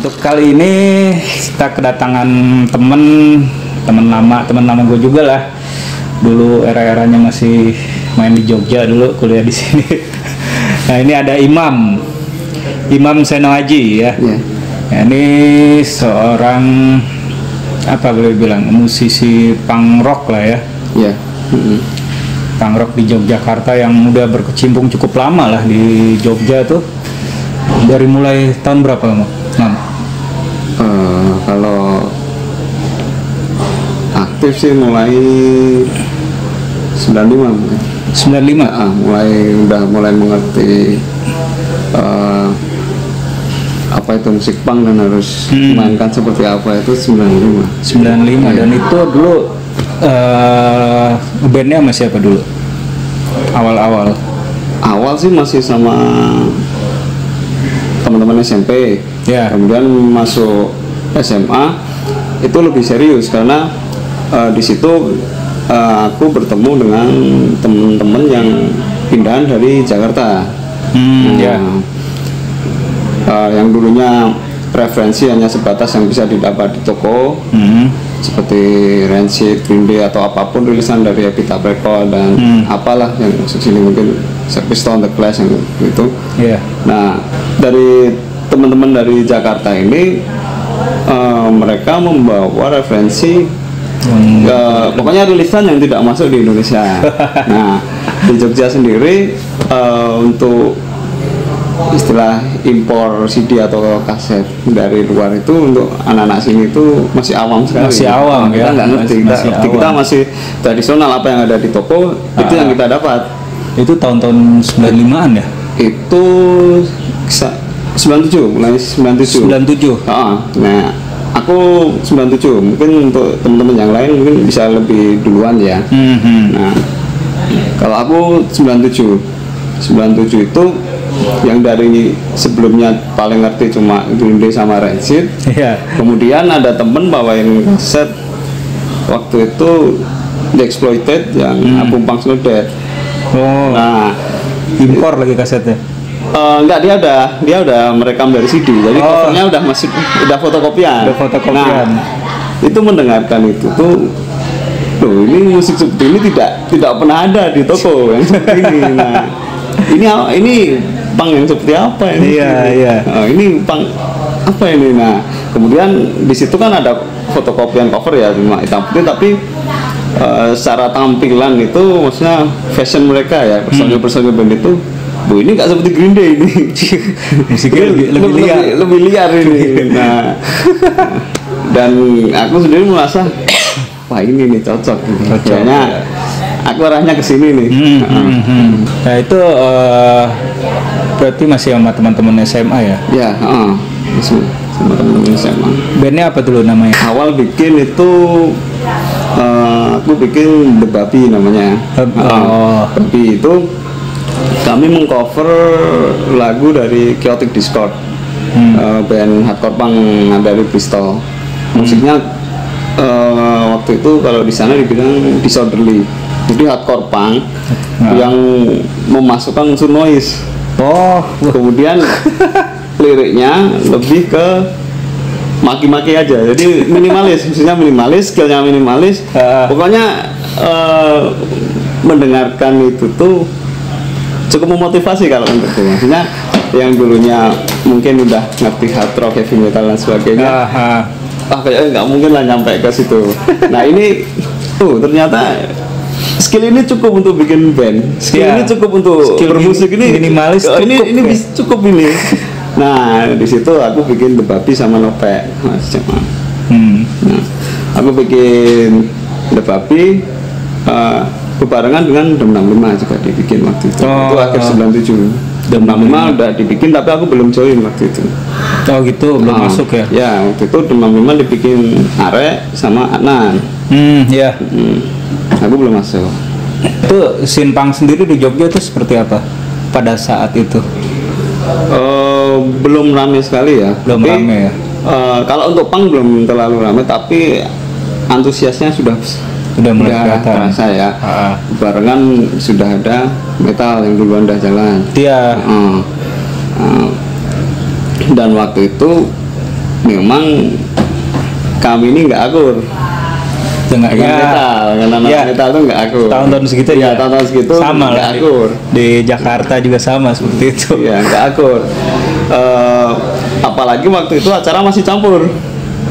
Untuk kali ini kita kedatangan temen lama gue juga lah. Dulu era-eranya masih main di Jogja dulu, kuliah di sini. Nah ini ada Imam Seno Aji ya. Yeah. Ya, ini seorang apa boleh bilang musisi punk rock lah ya. Ya. Punk rock di Yogyakarta yang udah berkecimpung cukup lama lah di Jogja tuh. Dari mulai tahun berapa Mam? Kalau aktif sih mulai 95 mungkin. 95? Mulai mengerti apa itu musik punk dan harus mainkan seperti apa itu 95 ya. Dan itu dulu bandnya sama siapa dulu? Awal sih masih sama teman-teman SMP ya. Kemudian masuk SMA itu lebih serius karena di situ aku bertemu dengan teman-teman yang pindahan dari Jakarta. Ya. Yang dulunya referensi hanya sebatas yang bisa didapat di toko, seperti Rancid, Green Day atau apapun rilisan dari Epitaph Records dan apalah yang sini mungkin Pistol, The Clash yang itu. Yeah. Nah dari teman-teman dari Jakarta ini mereka membawa referensi pokoknya rilisan yang tidak masuk di Indonesia. Nah di Jogja sendiri untuk istilah impor CD atau kaset dari luar itu untuk anak-anak sini itu masih awam sekali. Masih awam kita ya. nggak ngerti. Kita masih tradisional, apa yang ada di toko itu yang kita dapat. Itu tahun-tahun 95-an ya? Itu 97, mulai 97. Nah aku 97, mungkin untuk teman-teman yang lain mungkin bisa lebih duluan ya. Nah kalau aku 97 itu yang dari sebelumnya paling ngerti cuma Green Day sama Rancid. Yeah. Kemudian ada temen bawain kaset waktu itu The Exploited yang album Punk Snow Dead. Oh. Nah, impor lagi kasetnya. Enggak, dia udah merekam dari CD. Jadi covernya udah fotokopian. Nah, itu mendengarkan itu tuh loh, ini musik seperti ini tidak pernah ada di toko yang seperti ini. Nah, ini punk yang seperti apa ini? Iya. Ini punk apa ini? Nah, kemudian di situ kan ada fotokopian cover ya, cuma hitam putih, tapi secara tampilan itu maksudnya fashion mereka ya, personil band itu, bu ini nggak seperti Green Day ini. Musiknya lebih liar ini. Nah, dan aku sendiri merasa wah ini nih cocok. Kayaknya aku arahnya ke sini nih. Nah itu berarti masih sama teman-teman SMA ya? Ya, masih sama teman-teman SMA. Bandnya apa dulu namanya? Awal bikin itu aku bikin The Babi namanya. Babi itu kami mengcover lagu dari Chaotic Discord, band hardcore punk dari Bristol. Musiknya waktu itu kalau di sana dibilang disorderly. Jadi hardcore punk yang memasukkan unsur noise. Kemudian liriknya lebih ke maki-maki aja. Jadi minimalis, maksudnya minimalis, skillnya minimalis. Pokoknya mendengarkan itu tuh cukup memotivasi kalau untuk itu. Maksudnya yang dulunya mungkin udah ngerti hard rock, heavy metal dan sebagainya. Kayaknya nggak mungkin lah nyampe ke situ. Nah ini ternyata skill ini cukup untuk bikin band. Ini cukup untuk bermusik ini minimalis. Ini cukup ini. Nah di situ aku bikin The Babi sama Nope. Nah aku bikin The Babi bebarengan dengan Dem 65 juga dibikin waktu itu. Itu akhir 97. Dem 65 udah dibikin tapi aku belum join waktu itu. Gitu, belum masuk ya? Ya, waktu itu Dem 65 dibikin Arek sama Adnan. Ya. Aku belum masuk. Itu scene punk sendiri di Jogja itu seperti apa pada saat itu? Belum ramai sekali ya. Belum ramai ya. Kalau untuk punk belum terlalu ramai, tapi antusiasnya sudah mulai terasa ya. Barengan sudah ada metal yang duluan udah jalan. Iya. Dan waktu itu memang kami ini nggak akur dengan metal, karena metal tuh nggak akur. Tahun-tahun segitu ya. Tahun-tahun segitu sama nggak lah akur. Di Jakarta juga sama seperti itu. Ya nggak akur. Apalagi waktu itu acara masih campur.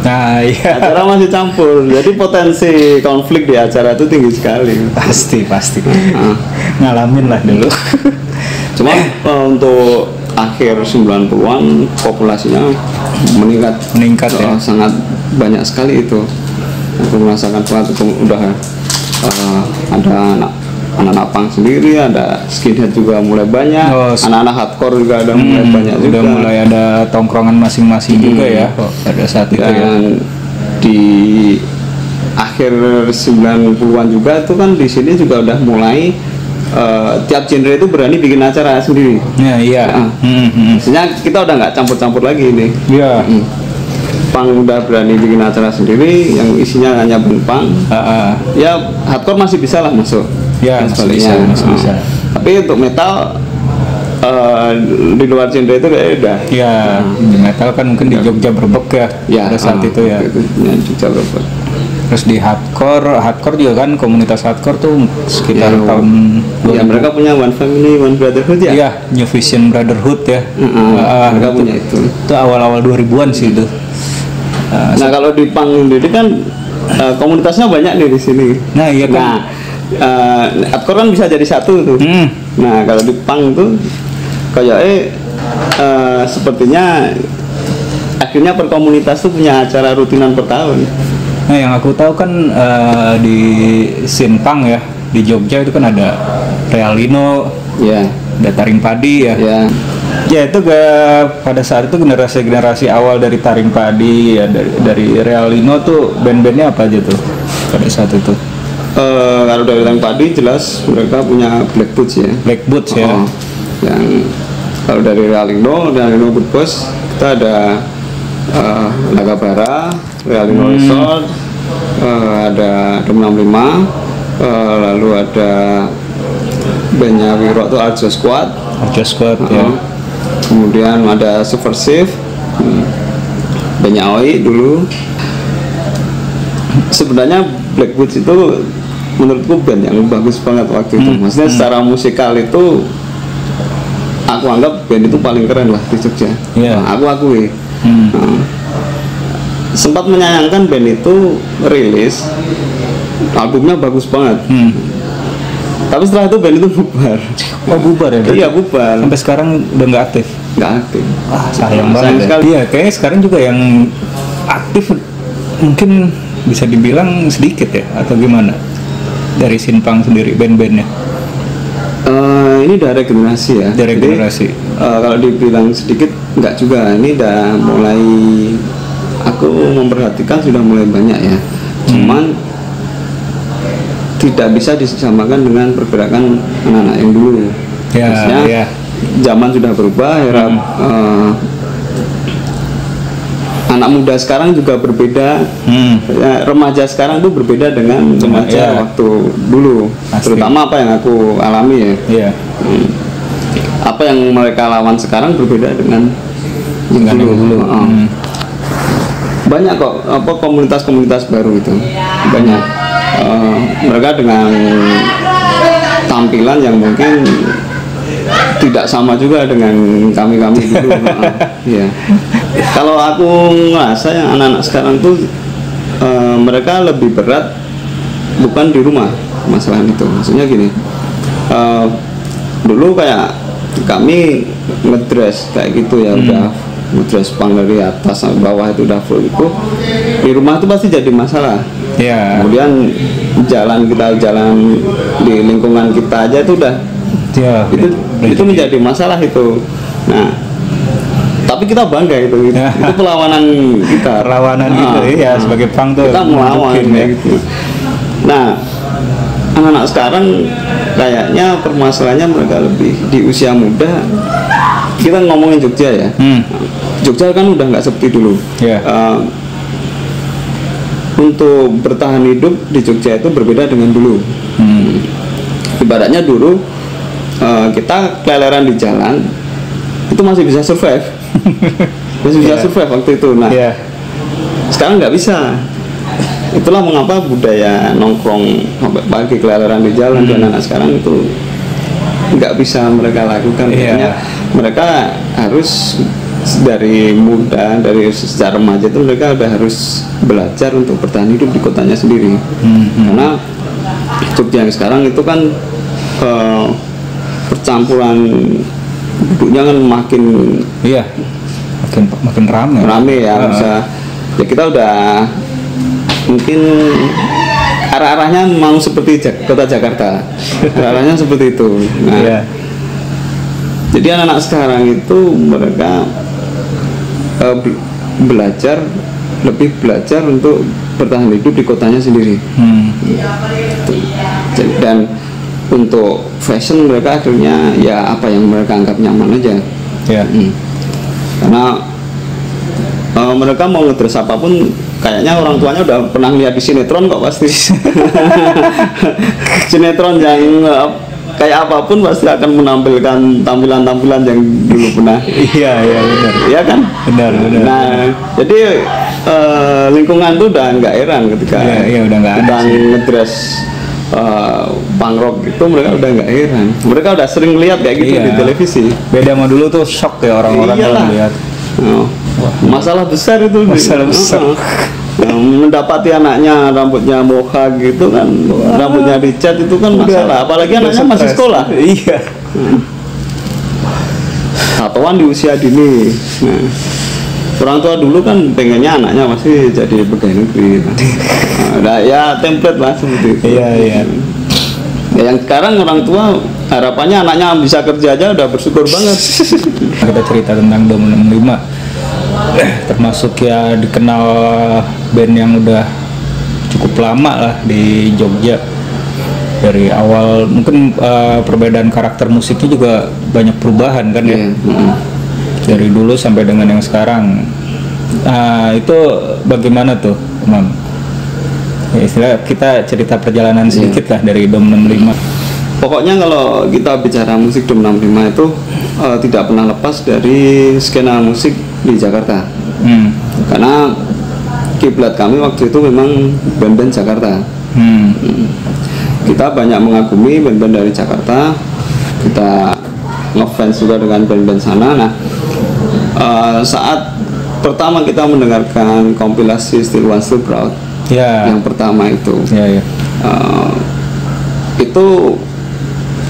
Nah iya. Acara masih campur, jadi potensi konflik di acara itu tinggi sekali. Pasti. Ngalamin lah dulu. Cuma untuk akhir 90-an populasinya meningkat ya. Sangat banyak sekali itu. Aku merasakan banget itu udah ada anak-anak punk sendiri, ada skinhead juga mulai banyak, anak-anak hardcore juga ada mulai banyak juga. Udah mulai ada tongkrongan masing-masing juga ya pada saat itu ya. Di akhir 90-an juga itu kan di sini juga udah mulai tiap genre itu berani bikin acara sendiri. Ya, iya. Maksudnya kita udah nggak campur-campur lagi ini. Iya. Punk udah berani bikin acara sendiri yang isinya hanya band punk. Ya hardcore masih bisa lah masuk. Ya masih bisa. Tapi untuk metal di luar genre itu kayak udah. Ya metal kan mungkin di Jogja Brebek ya pada saat itu ya. Jogja Brebek. Terus di hardcore juga kan komunitas hardcore tuh sekitar tahun 2000. Ya mereka punya One Family, One Brotherhood ya. Iya, New Vision Brotherhood ya. Mereka punya itu. Itu awal-awal 2000-an sih itu. Nah kalau di punk sendiri kan komunitasnya banyak nih di sini. Nah iya kan. Hardcore kan bisa jadi satu tuh. Nah kalau di punk tuh kayak sepertinya akhirnya per komunitas tuh punya acara rutinan per tahun. Nah yang aku tahu kan di scene punk ya di Jogja itu kan ada Realino, ada Taring Padi ya. Ya itu pada saat itu generasi awal dari Taring Padi ya, dari Realino tuh band-bandnya apa aja tuh pada saat itu? Kalau dari Taring Padi jelas mereka punya Black Boots ya. Black Boots ya. Yang kalau dari Realino Good Boss kita ada Nagabara, Realino Resort, ada Dom 65, lalu ada bandnya Wiro tuh Arjo Squad ya. Kemudian ada Subversive, bandnya Oi dulu. Sebenarnya Black Boots itu menurutku band yang bagus banget waktu itu. Maksudnya secara musikal itu aku anggap band itu paling keren lah di Jogja. Aku akui. Sempat menyayangkan band itu rilis albumnya bagus banget. Tapi setelah itu band itu bubar. Bubar ya? Iya bubar. Sampai sekarang udah nggak aktif. Sayang banget. Iya kayaknya sekarang juga yang aktif mungkin bisa dibilang sedikit ya atau gimana dari Sinpang sendiri band-bandnya? Ini dari generasi ya. Dari generasi. Kalau dibilang sedikit nggak juga. Ini udah mulai aku memperhatikan sudah mulai banyak ya. Cuman tidak bisa disamakan dengan pergerakan anak-anak yang dulu. Maksudnya zaman sudah berubah, era anak muda sekarang juga berbeda. Remaja sekarang tuh berbeda dengan remaja waktu dulu. Terutama apa yang aku alami ya. Apa yang mereka lawan sekarang berbeda dengan dulu. Banyak kok komunitas-komunitas baru itu banyak. Mereka dengan tampilan yang mungkin tidak sama juga dengan kami dulu. Kalau aku ngerasa yang anak-anak sekarang tuh mereka lebih berat bukan di rumah masalah itu. Maksudnya gini, dulu kayak kami ngedress kayak gitu ya, udah ngedress pang dari atas sampai bawah itu udah full itu, di rumah itu pasti jadi masalah. Kemudian jalan di lingkungan kita aja itu udah itu menjadi masalah itu. Nah tapi kita bangga itu perlawanan kita, sebagai pang tuh kita melawan gitu. Nah anak-anak sekarang kayaknya permasalahannya mereka lebih di usia muda. Kita ngomongin Jogja ya. Jogja kan udah nggak seperti dulu. Untuk bertahan hidup di Jogja itu berbeda dengan dulu. Ibaratnya dulu kita keleleran di jalan itu masih bisa survive. masih bisa survive waktu itu. Nah, sekarang nggak bisa. Itulah mengapa budaya nongkrong sampai pagi kelelaran di jalan dan anak sekarang itu nggak bisa mereka lakukan. Mereka harus dari muda, dari sejak remaja itu mereka udah harus belajar untuk bertahan hidup di kotanya sendiri. Karena Jogja yang sekarang itu kan percampuran penduduknya kan makin makin rame ya. Bisa ya kita udah mungkin arah-arahnya mau seperti kota Jakarta, arahnya seperti itu. Nah, jadi anak-anak sekarang itu mereka lebih belajar untuk bertahan hidup di kotanya sendiri. Dan untuk fashion mereka akhirnya ya apa yang mereka anggap nyaman aja. Karena mereka mau ngedress apapun kayaknya orang tuanya udah pernah lihat di sinetron kok pasti. Sinetron yang kayak apapun pasti akan menampilkan tampilan-tampilan yang dulu pernah. Benar. Iya kan? Benar. Nah, jadi lingkungan tuh udah nggak heran ketika udah nggak ada ngedress punk rock itu, mereka udah nggak heran. Mereka udah sering lihat kayak gitu di televisi. Beda sama dulu tuh shock ya orang-orang kalau lihat. Masalah besar itu. Mendapati anaknya rambutnya mohak gitu kan, rambutnya dicat itu kan masalah. Apalagi anaknya masih sekolah. Tatoan di usia dini. Nah, orang tua dulu kan pengennya anaknya masih jadi pegawai negeri. Nah, ya template lah seperti itu. Ya, yang sekarang orang tua harapannya anaknya bisa kerja aja udah bersyukur banget. Kita cerita tentang Dom 65, termasuk ya dikenal band yang udah cukup lama lah di Jogja. Dari awal mungkin perbedaan karakter musiknya juga banyak perubahan kan ya. Dari dulu sampai dengan yang sekarang. Itu bagaimana tuh, Mam? Ya, istilah kita cerita perjalanan sedikit lah dari Dom 65. Pokoknya kalau kita bicara musik Dom 65 itu tidak pernah lepas dari skena musik di Jakarta. Karena kiblat kami waktu itu memang band-band Jakarta. Kita banyak mengagumi band-band dari Jakarta. Kita ngefans juga dengan band-band sana. Nah, saat pertama kita mendengarkan kompilasi Still Want Still Proud, yang pertama itu, itu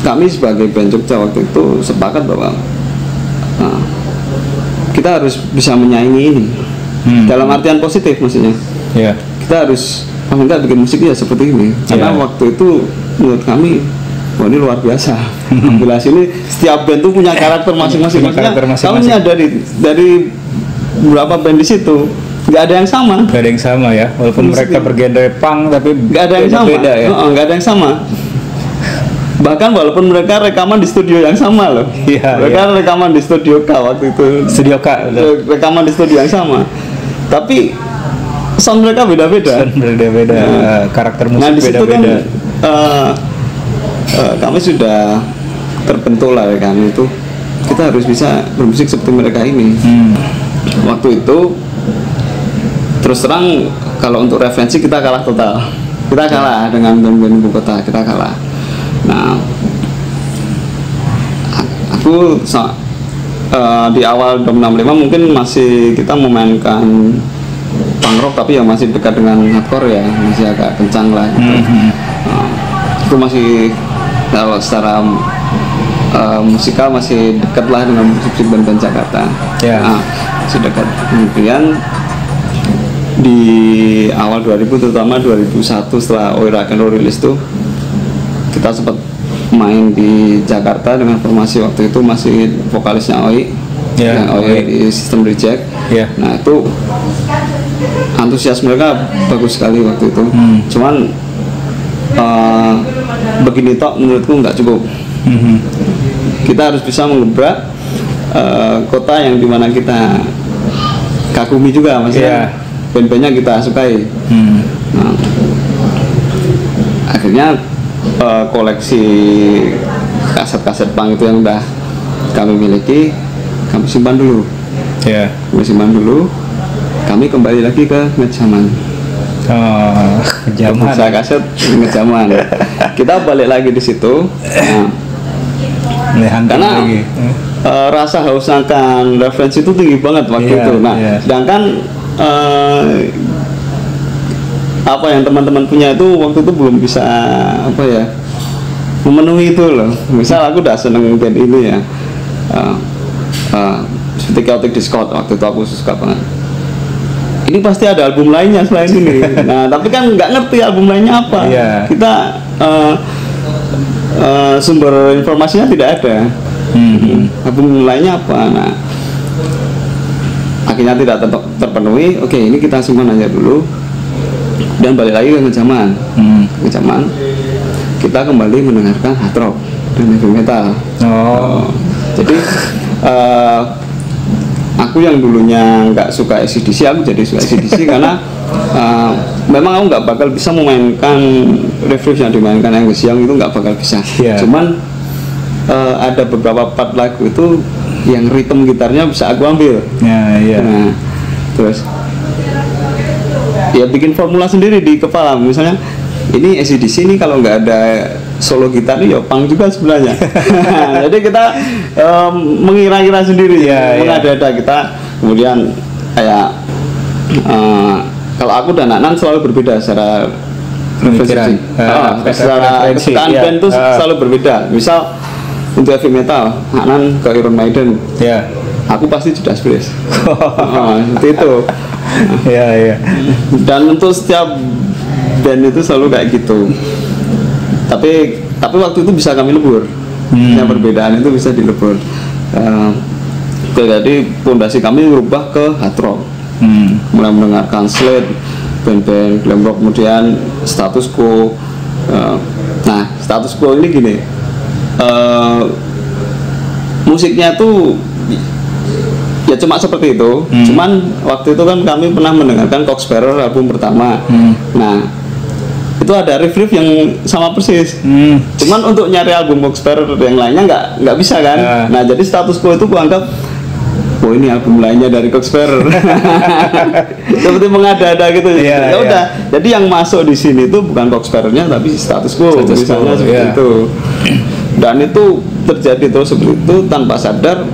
kami sebagai band Jogja waktu itu sepakat bahwa kita harus bisa menyaingi ini. Dalam artian positif maksudnya. Kita harus enggak bikin musik ya seperti ini. Karena waktu itu menurut kami, wah ini luar biasa. Kompilasi ini setiap band tuh punya karakter masing-masing. Kami menyadari dari beberapa band di situ nggak ada yang sama. Nggak ada yang sama ya, walaupun mereka bergenre punk tapi nggak ada yang sama. Beda, ya? Nggak ada yang sama. Bahkan walaupun mereka rekaman di studio yang sama loh. Mereka rekaman di studio K waktu itu. Studio K. Rekaman di studio yang sama. Tapi sound mereka beda-beda. Karakter musik beda-beda. Kami sudah terbentuk lah ya kami itu. Kita harus bisa bermusik seperti mereka ini. Waktu itu terus terang kalau untuk referensi kita kalah total. Kita kalah dengan band-band ibu kota, kita kalah. Nah, aku di awal Dom 65 mungkin masih kita memainkan punk rock tapi ya masih dekat dengan hardcore ya, masih agak kencang lah gitu. Itu masih kalau secara musikal masih dekat lah dengan musik band-band Jakarta. Masih dekat. Kemudian di awal 2000 terutama 2001 setelah Oi Rock and Roll rilis tuh kita sempat main di Jakarta dengan formasi waktu itu masih vokalisnya Oi, Oi di System Reject. Nah itu antusias mereka bagus sekali waktu itu. Cuman begini tok menurutku nggak cukup. Kita harus bisa mengebrak kota yang dimana kita kagumi juga, maksudnya band-bandnya kita sukai. Nah, akhirnya koleksi kaset-kaset punk itu yang udah kami miliki kami simpan dulu. musiman dulu, kami kembali lagi ke ngejaman. Ngejaman. Saya kaset ngejaman. Kita balik lagi di situ. Karena rasa haus akan referensi itu tinggi banget waktu itu. Nah, sedangkan apa yang teman-teman punya itu waktu itu belum bisa memenuhi itu loh. Misal aku udah seneng band ini ya, seperti Chaotic Discord, waktu itu aku suka banget. Ini pasti ada album lainnya selain ini. Nah, tapi kan nggak ngerti album lainnya apa. Kita sumber informasinya tidak ada. Album lainnya apa? Nah, akhirnya tidak terpenuhi. Oke, ini kita simpan aja dulu. Dan balik lagi ke ngejaman. Ngejaman. Kita kembali mendengarkan hard rock dan heavy metal. Jadi aku yang dulunya nggak suka AC/DC, aku jadi suka AC/DC karena memang aku nggak bakal bisa memainkan riff yang dimainkan Angus Young itu nggak bakal bisa. Cuman ada beberapa part lagu itu yang ritme gitarnya bisa aku ambil. Nah, terus ya bikin formula sendiri di kepala. Misalnya ini AC/DC ini kalau nggak ada solo gitar nih ya punk juga sebenarnya. Jadi kita mengira-ngira sendiri, mengada-ada kita. Kemudian kayak kalau aku dan Nanan selalu berbeda secara referensi. Secara kesukaan band itu selalu berbeda. Misal untuk heavy metal, Nanan ke Iron Maiden, aku pasti Judas Priest. Seperti itu. Dan untuk setiap band itu selalu kayak gitu. Tapi waktu itu bisa kami lebur. Yang perbedaan itu bisa dilebur. Jadi pondasi kami berubah ke hard rock. Mulai mendengarkan Slade, band-band glam rock, kemudian Status Quo. Nah, Status Quo ini gini. Musiknya tuh ya cuma seperti itu. Cuman waktu itu kan kami pernah mendengarkan Cock Sparrer album pertama. Nah, itu ada riff-riff yang sama persis. Cuman untuk nyari album Cock Sparrer yang lainnya nggak bisa kan. Nah, jadi Status Quo itu kuanggap ini album lainnya dari Cock Sparrer. Seperti mengada-ada gitu. Ya udah. Jadi yang masuk di sini itu bukan Cock Sparrer-nya tapi Status Quo misalnya seperti itu. Dan itu terjadi terus seperti itu tanpa sadar.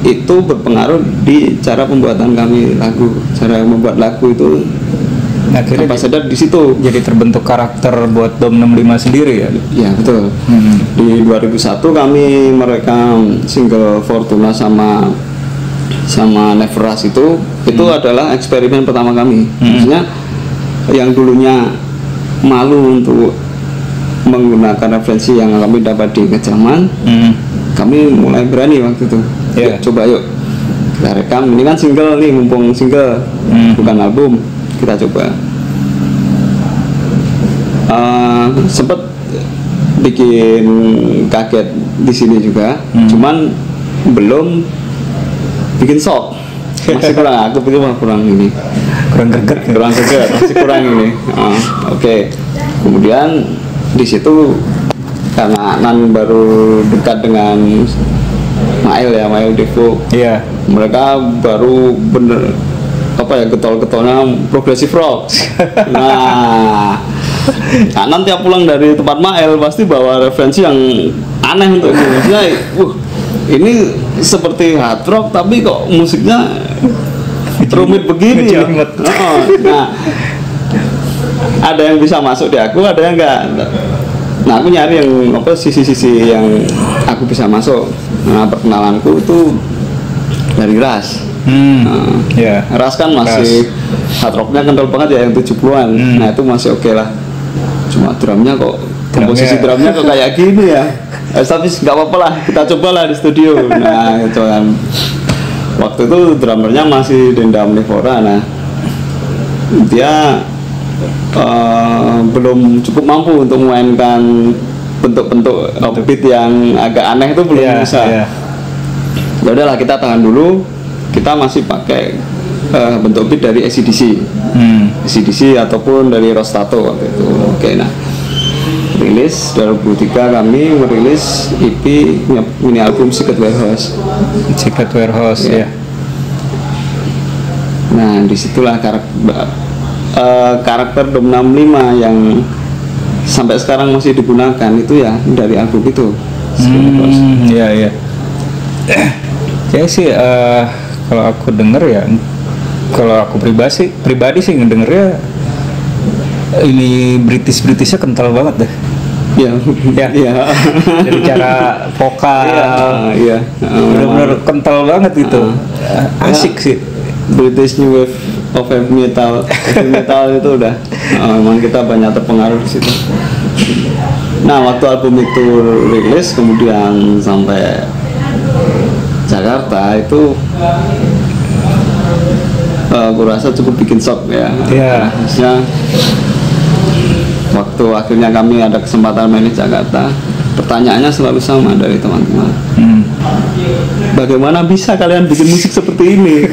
Itu berpengaruh di cara pembuatan kami lagu. Cara membuat lagu itu akhirnya tanpa sadar di situ jadi terbentuk karakter buat Dom 65 sendiri ya. Iya betul. Di 2001 kami merekam single Fortuna sama Never Rush itu adalah eksperimen pertama kami. Maksudnya yang dulunya malu untuk menggunakan referensi yang kami dapat di ngejaman, kami mulai berani waktu itu. Coba yuk kita rekam, ini kan single nih, mumpung single bukan album, kita coba. Sempet bikin kaget di sini juga, cuman belum bikin shock, masih kurang. Aku pikir kurang ini, kurang greget, masih kurang ini. Oke. Kemudian di situ karena Nan baru dekat dengan Mael Devo, mereka baru bener getol-getolnya progressive rock. Nah, Nan tiap pulang dari tempat Mael pasti bawa referensi yang aneh untuk maksudnya, ini seperti hard rock tapi kok musiknya rumit begini ya. Nah, ada yang bisa masuk di aku, ada yang enggak. Nah, aku nyari yang sisi-sisi yang aku bisa masuk. Nah, perkenalanku itu dari Ras. Ras kan masih hard rocknya kental banget ya, yang 70-an. Nah, itu masih oke lah. Cuma drumnya kok, komposisi drumnya kok kayak gini ya. Tapi nggak apa-apa lah, kita cobalah di studio. Nah, itu kan. Waktu itu drummernya masih Denda Omnivora. Nah, dia belum cukup mampu untuk memainkan bentuk-bentuk beat yang agak aneh itu belum bisa. Ya udahlah, kita tahan dulu. Kita masih pakai bentuk beat dari AC/DC, AC/DC ataupun dari Rostato waktu itu. Oke, nah rilis 2003 kami merilis EP mini album Secret Warehouse. Secret Warehouse ya. Nah, disitulah karakter Dom 65 yang sampai sekarang masih digunakan itu ya dari album itu. Iya. Kayak sih kalau aku denger ya, kalau aku pribadi sih ngedengernya ini Britishnya kental banget deh. Ya. Dari cara vokal, benar-benar kental banget gitu. Asik sih. British New Wave of Heavy Metal itu udah memang kita banyak terpengaruh di situ. Nah, waktu album itu rilis kemudian sampai Jakarta itu aku rasa cukup bikin shock ya. Maksudnya waktu akhirnya kami ada kesempatan main di Jakarta, pertanyaannya selalu sama dari teman-teman. Bagaimana bisa kalian bikin musik seperti ini?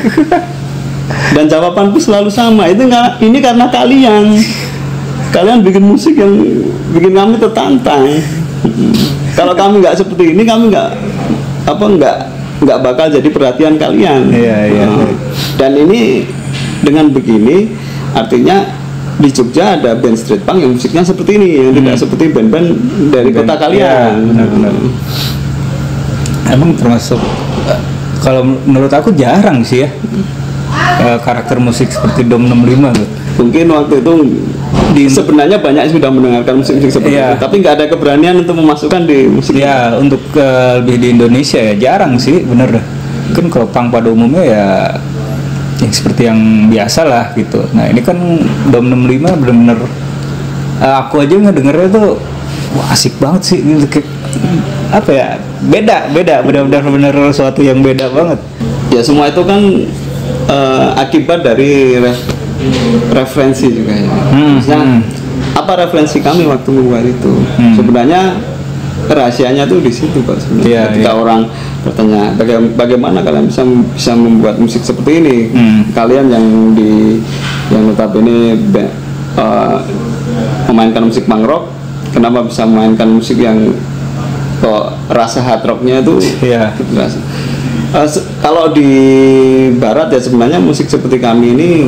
Dan jawabanku selalu sama, ini karena kalian bikin musik yang bikin kami tertantang. Kalau kami nggak seperti ini, kami nggak bakal jadi perhatian kalian. Dan ini dengan begini artinya di Jogja ada band street punk yang musiknya seperti ini, yang tidak seperti band-band dari kota kalian. Benar. Emang termasuk kalau menurut aku jarang sih ya karakter musik seperti Dom 65 tuh. Mungkin waktu itu sebenarnya banyak sudah mendengarkan musik-musik seperti itu, tapi nggak ada keberanian untuk memasukkan di musik. Ya, untuk lebih di Indonesia ya jarang sih, bener. Kan kalau punk pada umumnya ya yang seperti yang biasa lah gitu. Nah ini kan Dom 65 bener-bener aku aja ngedengernya tuh wah, asik banget sih gitu. Apa ya, beda benar-benar sesuatu yang beda banget. Ya semua itu kan akibat dari referensi juga ya. Maksudnya apa referensi kami waktu membuat itu? Sebenarnya rahasianya tuh di situ Pak sebenarnya. Ketika orang bertanya bagaimana kalian bisa membuat musik seperti ini, kalian yang notabene memainkan musik punk rock, kenapa bisa memainkan musik yang kok rasa hard rocknya itu kalau di barat ya sebenarnya musik seperti kami ini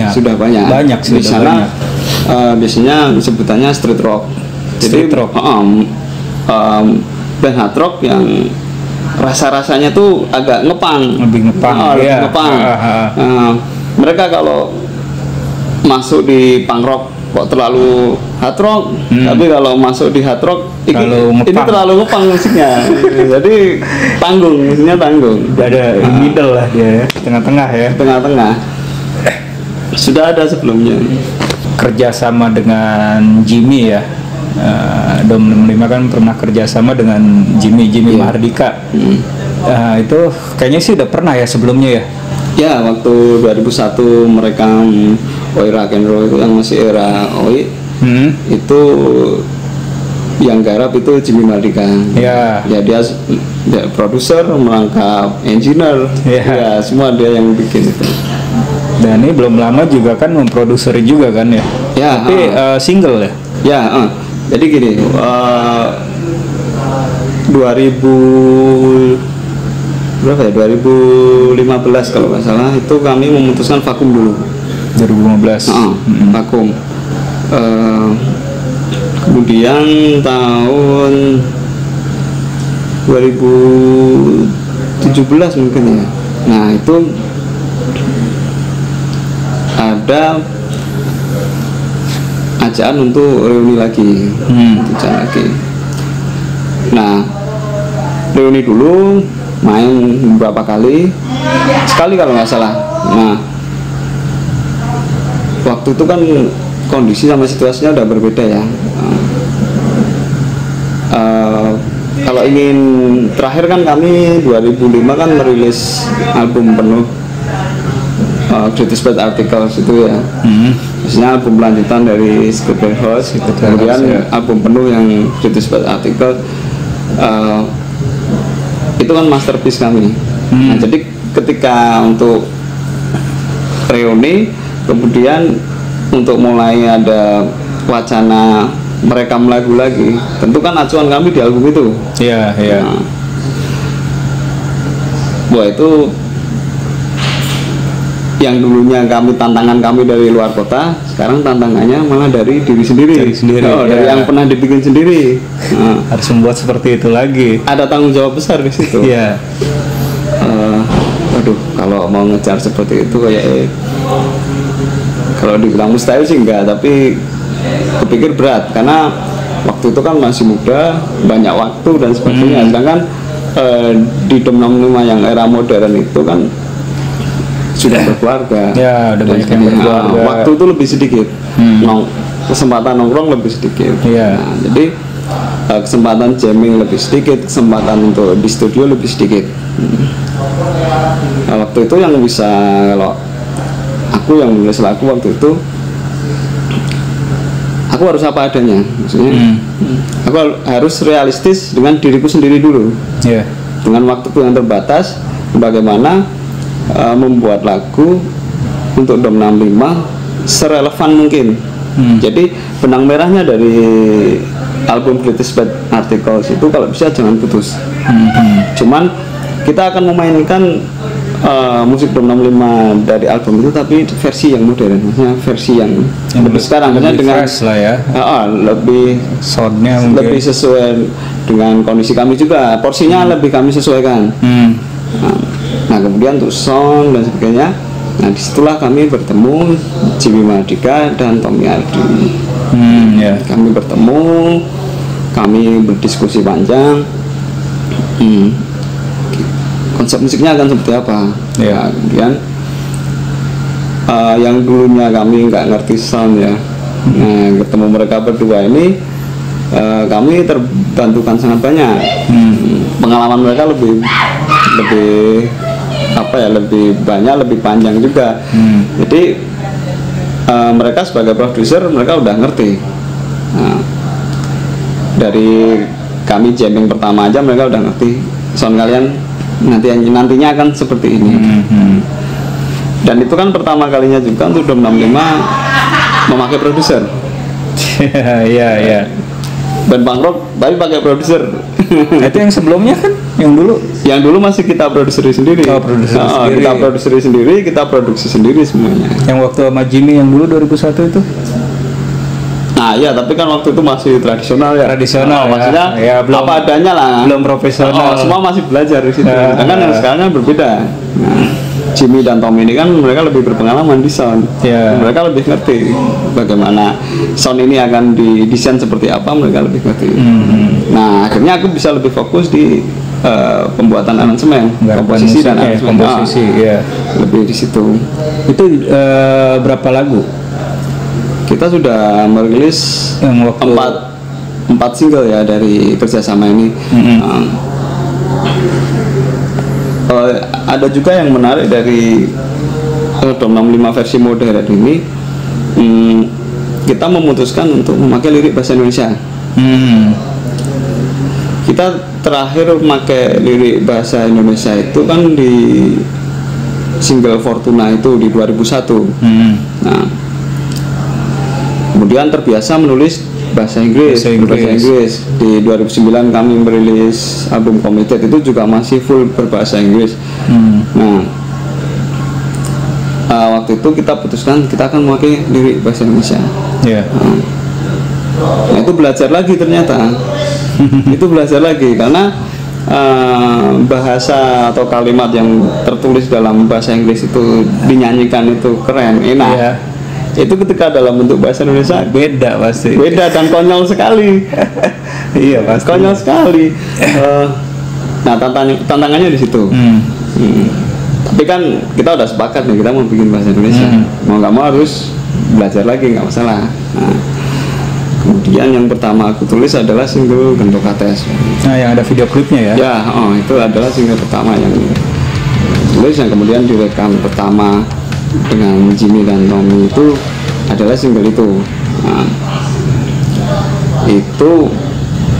sudah banyak di sana. Biasanya sebutannya street rock. Jadi band hard rock yang rasa-rasanya tuh agak lebih ngepang. Mereka kalau masuk di punk rock kok terlalu hard rock, tapi kalau masuk di hard rock ini terlalu ngepang musiknya. Jadi musiknya tanggung. Ada middle lah dia ya, tengah-tengah ya. Tengah-tengah. Sudah ada sebelumnya. Kerjasama dengan Jimmy ya. Dom 65 kan pernah kerjasama dengan Jimmy Mahardika. Itu kayaknya sih udah pernah ya sebelumnya ya. Ya, waktu 2001 mereka Oi Rock and Roll itu yang masih era Oi. Itu yang garap itu Jimmy Mahardika. Ya dia produser, merangkap engineer. Ya semua dia yang bikin itu. Dan ini belum lama juga kan memproduser juga kan ya. Tapi single ya. Jadi gini, 2015 kalau nggak salah itu kami memutuskan vakum dulu. 2015. Vakum. Kemudian tahun 2017 mungkin ya. Nah itu ada ajakan untuk reuni lagi, Nah, reuni dulu, main beberapa sekali kalau nggak salah. Nah, waktu itu kan kondisi sama situasinya udah berbeda ya. Kalau ingin terakhir kan kami 2005 kan merilis album penuh Greatest Bad Articles itu ya. Maksudnya album lanjutan dari Scripted House, kemudian album penuh yang Greatest Bad Articles. Itu kan masterpiece kami. Nah, jadi ketika untuk reuni, kemudian untuk mulai ada wacana merekam lagu lagi, tentu kan acuan kami di album itu. Nah, wah itu yang dulunya tantangan kami dari luar kota, sekarang tantangannya malah dari diri sendiri. Dari yang pernah dibikin sendiri. Harus membuat seperti itu lagi. Ada tanggung jawab besar di situ. Iya. Aduh, kalau mau ngejar seperti itu kayak kalau dibilang mustahil sih enggak, tapi kepikir berat karena waktu itu kan masih muda, banyak waktu dan sebagainya. Sedangkan di Dom 65 yang era modern itu kan sudah berkeluarga. Ya, udah banyak yang berkeluarga. Waktu itu lebih sedikit. Kesempatan nongkrong lebih sedikit. Nah, jadi kesempatan jamming lebih sedikit, kesempatan untuk di studio lebih sedikit. Nah, waktu itu yang bisa, kalau aku yang menulis lagu waktu itu, aku harus apa adanya, maksudnya aku harus realistis dengan diriku sendiri dulu. Dengan waktuku yang terbatas, bagaimana membuat lagu untuk Dom 65 serelevan mungkin. Jadi benang merahnya dari album British Bad Articles itu kalau bisa jangan putus. Cuman kita akan memainkan musik Dom 65 dari album itu, tapi versi yang modern, maksudnya versi yang lebih sekarang, lebih dengan fresh lah ya. Lebih soundnya lebih sesuai dengan kondisi kami juga, porsinya lebih kami sesuaikan. Nah kemudian untuk sound dan sebagainya, nah disitulah kami bertemu Jimmy Mahardika dan Tommy Aldi. Kami bertemu, kami berdiskusi panjang. Konsep musiknya akan seperti apa? Nah, kemudian yang dulunya kami nggak ngerti sound ya, nah ketemu mereka berdua ini, kami terbantukan sangat banyak. Pengalaman mereka lebih lebih banyak, lebih panjang juga. Jadi mereka sebagai produser mereka udah ngerti. Nah, dari kami jamming pertama aja mereka udah ngerti sound kalian nantinya akan seperti ini. Dan itu kan pertama kalinya juga untuk Dom 65 memakai produser. Iya. Band punk rock tapi pakai produser. Itu yang sebelumnya kan, yang dulu masih kita produseri sendiri. Kita produseri sendiri, kita produksi sendiri semuanya. Yang waktu sama Jimmy yang dulu 2001 itu. Nah iya, tapi kan waktu itu masih tradisional ya. Maksudnya ya, belum, apa adanya lah. Belum profesional. Semua masih belajar di situ. Sedangkan yang sekarang kan berbeda. Nah, Jimmy dan Tommy ini kan mereka lebih berpengalaman di sound. Mereka lebih ngerti bagaimana sound ini akan didesain seperti apa, mereka lebih ngerti. Nah akhirnya aku bisa lebih fokus di pembuatan aransemen, komposisi dan aransemen. Lebih di situ. Itu berapa lagu? Kita sudah merilis 4 single ya dari kerjasama ini. Ada juga yang menarik dari Dom 65 versi modern ini, kita memutuskan untuk memakai lirik bahasa Indonesia. Kita terakhir memakai lirik bahasa Indonesia itu kan di single Fortuna itu di 2001. Nah, kemudian terbiasa menulis bahasa Inggris. Di 2009 kami merilis album Committed, itu juga masih full berbahasa Inggris. Nah, waktu itu kita putuskan kita akan memakai lirik bahasa Indonesia. Nah, itu belajar lagi ternyata. Itu belajar lagi karena bahasa atau kalimat yang tertulis dalam bahasa Inggris itu dinyanyikan itu keren, enak. Itu ketika dalam bentuk bahasa Indonesia beda pasti. Beda dan konyol sekali. Iya pasti. Konyol sekali. Nah tantangannya di situ. Tapi kan kita udah sepakat nih, kita mau bikin bahasa Indonesia. Mau nggak mau harus belajar lagi, nggak masalah. Nah, kemudian yang pertama aku tulis adalah single Gentokates. Nah yang ada video klipnya ya? Itu adalah single pertama yang tulis, yang kemudian direkam pertama dengan Jimmy dan Tommy itu adalah single itu.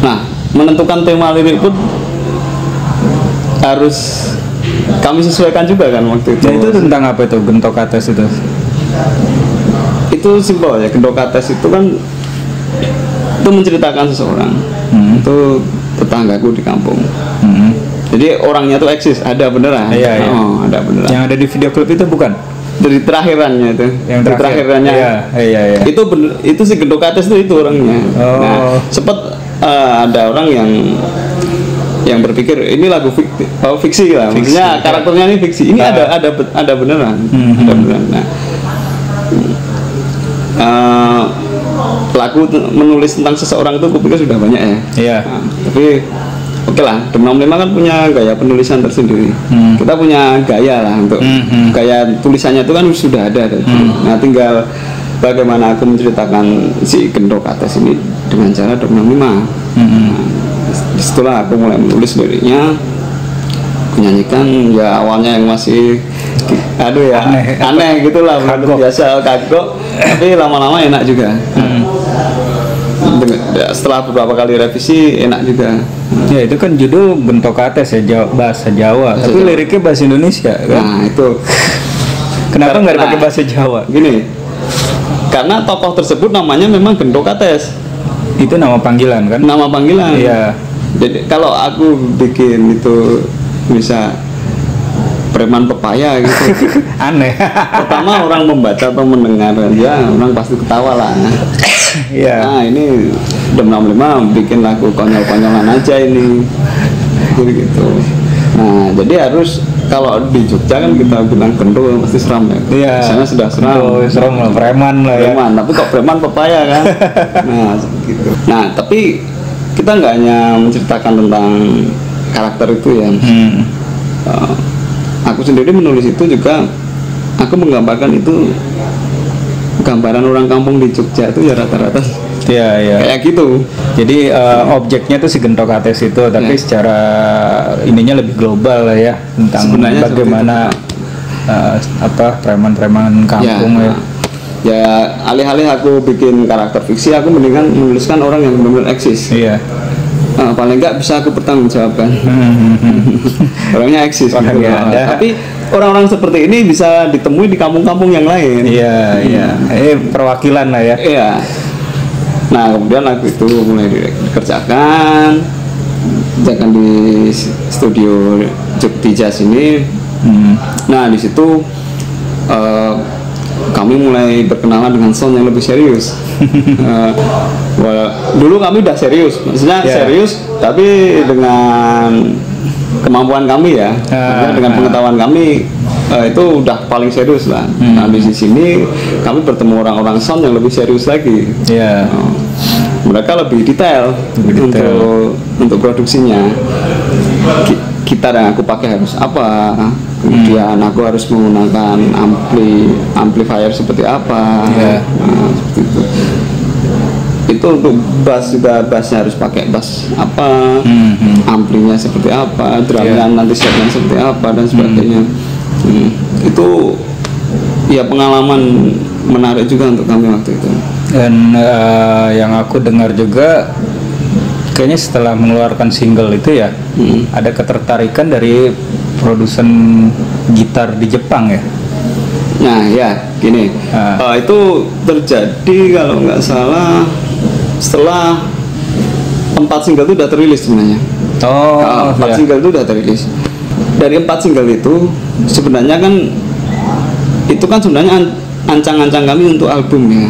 Nah, menentukan tema lirik pun harus kami sesuaikan juga kan waktu itu. Nah, itu tentang apa itu Gentokates itu? Itu simpel ya, Gentokates itu kan itu menceritakan seseorang. Itu tetanggaku di kampung. Jadi orangnya tuh eksis, ada beneran. Ada beneran. Yang ada di video klip itu bukan? dari terakhirannya itu, yang terakhirannya iya. Itu si Gendokates itu orangnya. Nah sempat ada orang yang berpikir ini lagu fiksi lah, maksudnya karakternya ini fiksi, ini ada beneran, ada beneran. Nah pelaku menulis tentang seseorang itu kupikir sudah banyak ya. Iya. Nah, tapi oke lah, Dem65 kan punya gaya penulisan tersendiri. Kita punya gaya lah untuk gaya tulisannya itu kan sudah ada. Nah tinggal bagaimana aku menceritakan si Gendokates ini dengan cara Dem65. Nah, disitulah aku mulai menulis liriknya, menyanyikan ya awalnya yang masih aneh gitulah, belum biasa kagok, tapi lama-lama enak juga. Setelah beberapa kali revisi enak juga. Ya itu kan judul Gendokates ya, bahasa Jawa, tapi liriknya bahasa Indonesia kan? Nah itu kenapa nggak dipakai bahasa Jawa? Gini, karena tokoh tersebut namanya memang Gendokates. Itu nama panggilan kan? Nama panggilan. Iya. Jadi kalau aku bikin itu bisa preman pepaya gitu aneh. Pertama orang membaca atau mendengar ya orang pasti ketawa lah. Iya. Nah ini Dem65 bikin lagu konyol-konyolan aja ini gitu. Nah jadi harus kalau di Jogja kan kita bilang gendo pasti seram ya. Iya. Sana sudah seram. Seram lah, preman lah ya. Preman, tapi kok preman pepaya kan. Nah gitu. Nah tapi kita nggak hanya menceritakan tentang karakter itu ya. Aku sendiri menulis itu juga aku menggambarkan itu gambaran orang kampung di Jogja itu ya rata-rata kayak gitu. Jadi objeknya itu si Gendokates itu, tapi secara ininya lebih global lah ya, tentang sebenarnya bagaimana preman-preman kampung ya alih-alih aku bikin karakter fiksi, aku mendingan menuliskan orang yang benar-benar eksis. Iya. Paling nggak bisa aku pertanggungjawabkan. Orangnya eksis gitu. Tapi orang-orang seperti ini bisa ditemui di kampung-kampung yang lain. Iya. Perwakilan lah ya. Iya. Nah kemudian lagu itu mulai dikerjakan di studio Jogja Jazz ini. Nah di situ kami mulai berkenalan dengan sound yang lebih serius. Dulu kami udah serius, maksudnya serius, tapi dengan kemampuan kami ya, dengan pengetahuan kami itu udah paling serius lah. Nah di sini kami bertemu orang-orang sound yang lebih serius lagi. Mereka lebih detail untuk produksinya. Gitar yang aku pakai harus apa, kemudian aku harus menggunakan amplifier seperti apa, seperti itu. Itu untuk bass juga, bassnya harus pakai bass apa, amplinya seperti apa, drumnya nanti setnya seperti apa dan sebagainya. Itu ya pengalaman menarik juga untuk kami waktu itu. Dan yang aku dengar juga kayaknya setelah mengeluarkan single itu ya ada ketertarikan dari produsen gitar di Jepang ya. Nah ya gini, itu terjadi kalau nggak salah setelah 4 single itu udah terilis sebenarnya. 4 single itu udah terilis. Dari 4 single itu sebenarnya kan itu kan sebenarnya ancang-ancang kami untuk album ya.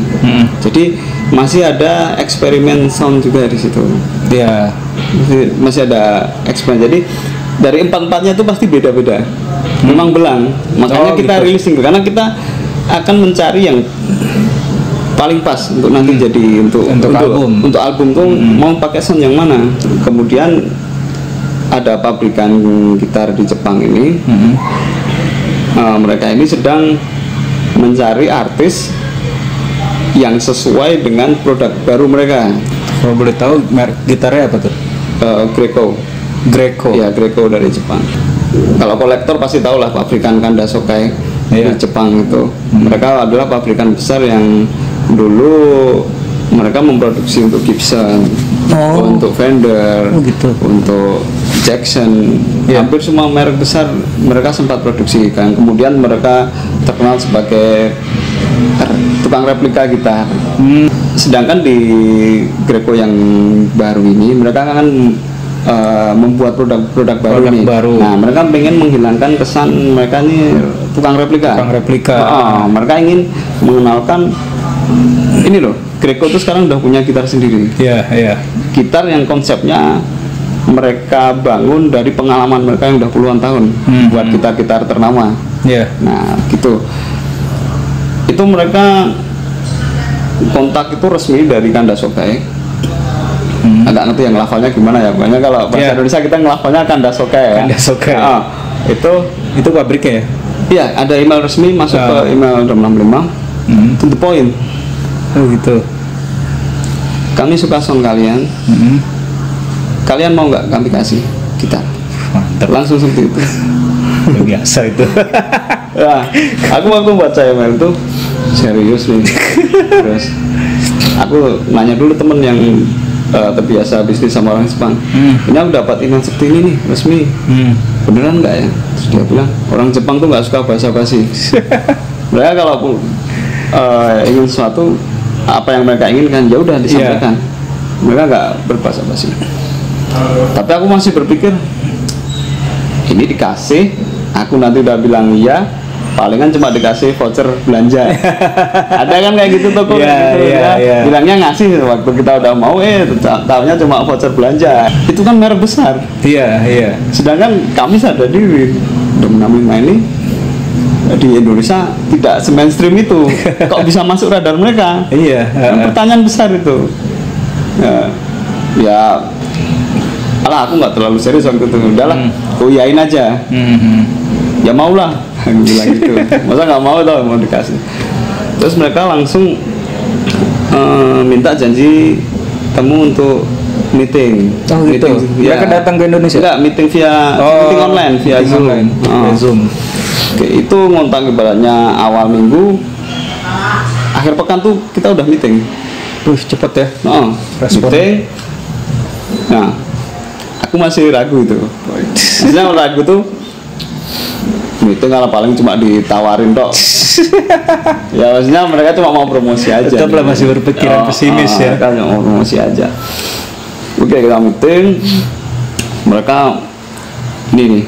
Jadi masih ada eksperimen sound juga di situ. Iya. Masih ada eksperimen. Jadi dari 4-4-nya itu pasti beda-beda. Memang belang. Makanya kita rilis single karena kita akan mencari yang paling pas untuk nanti jadi untuk album. Untuk album tuh mau pakai sound yang mana. Kemudian ada pabrikan gitar di Jepang ini. Mereka ini sedang mencari artis yang sesuai dengan produk baru mereka. Kalau boleh tahu merek gitarnya apa tuh? Greco. Ya, Greco dari Jepang. Kalau kolektor pasti tahu lah pabrikan Kanda Sokai di Jepang itu. Mereka adalah pabrikan besar yang dulu mereka memproduksi untuk Gibson, untuk Fender, untuk Jackson, hampir semua merek besar mereka sempat produksi kan. Kemudian mereka terkenal sebagai tukang replika gitar. Sedangkan di Greco yang baru ini mereka akan membuat produk baru nih. Nah mereka pengen menghilangkan kesan mereka nih tukang replika. Mereka ingin mengenalkan ini loh, Greco itu sekarang udah punya gitar sendiri. Gitar yang konsepnya mereka bangun dari pengalaman mereka yang udah puluhan tahun buat gitar-gitar ternama. Nah gitu, itu mereka kontak itu resmi dari Kanda Sokai. Agak ngerti yang ngelafalnya gimana ya, pokoknya kalau bahasa Indonesia kita ngelafalnya Kanda Sokai ya. Itu pabriknya ya? Iya, ada email resmi masuk ke email Drum 65 to the point. Oh gitu. Kami suka sound kalian. Kalian mau nggak kami kasih gitar? Mantap. Langsung seperti itu. Biasa itu. Nah, aku waktu baca email itu serius nih. Terus aku nanya dulu temen yang terbiasa bisnis sama orang Jepang. Ini aku dapat email seperti ini nih resmi. Beneran nggak ya? Terus dia bilang orang Jepang tuh nggak suka basa-basi. Mereka kalau ingin sesuatu apa yang mereka inginkan ya udah disampaikan. Mereka nggak berbasa-basi. Tapi aku masih berpikir ini dikasih, aku nanti udah bilang iya, palingan cuma dikasih voucher belanja. Ada kan kayak gitu toko bilangnya ngasih waktu kita udah mau, tahunya cuma voucher belanja. Itu kan merek besar. Sedangkan kami sadar diri Drum 65 ini di Indonesia tidak se-mainstream itu. Kok bisa masuk radar mereka? Pertanyaan besar itu. Alah, aku nggak terlalu serius waktu itu. Udahlah, aku iyain aja. Ya maulah, bilang gitu. Masa nggak mau tau, mau dikasih. Terus mereka langsung minta janji temu untuk meeting. Meeting, mereka datang ke Indonesia? Enggak, meeting meeting online via Zoom. Oke, itu ngontak ibaratnya awal minggu, akhir pekan tuh kita udah meeting. Cepet ya. Meeting. Nah, aku masih ragu itu. Maksudnya ragu tuh meeting kalau paling cuma ditawarin tok. Ya maksudnya mereka cuma mau promosi aja. Tetap masih berpikiran pesimis ya. Mereka cuma mau promosi aja. Oke, kita meeting. Mereka ini nih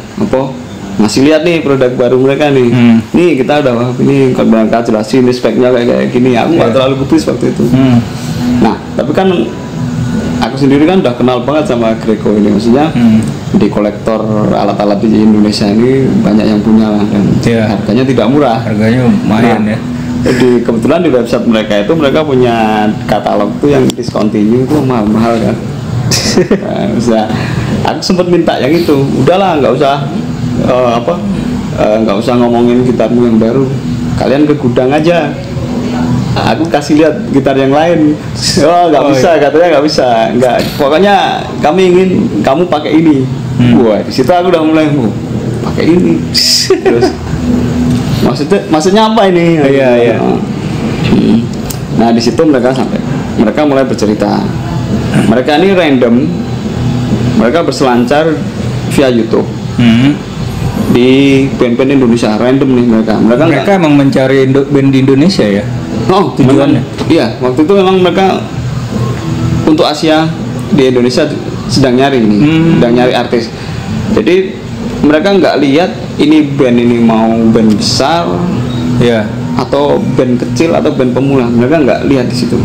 ngasih lihat nih produk baru mereka nih. Nih kita udah ini kalau mereka jelasin speknya kayak gini. Aku nggak terlalu gubris waktu itu. Nah, tapi kan aku sendiri kan udah kenal banget sama Greco ini, maksudnya di kolektor alat-alat di Indonesia ini banyak yang punya dan harganya tidak murah. Harganya lumayan ya. Jadi kebetulan di website mereka itu mereka punya katalog tuh yang discontinue itu mahal-mahal kan. Nah, aku sempat minta yang itu, udahlah nggak usah nggak usah ngomongin gitarmu yang baru, kalian ke gudang aja. Aku kasih lihat gitar yang lain. Nggak bisa, katanya nggak bisa. Nggak, pokoknya kami ingin kamu pakai ini. Wah, di situ aku udah mulai pakai ini. Terus maksudnya apa ini? Nah, di situ mereka mulai bercerita. Mereka ini random. Mereka berselancar via YouTube. Di band-band Indonesia random nih mereka emang mencari band di Indonesia ya. Tujuannya? Iya, waktu itu memang mereka untuk Asia di Indonesia sedang nyari artis. Jadi mereka nggak lihat ini band ini mau band besar, atau band kecil atau band pemula. Mereka nggak lihat di situ.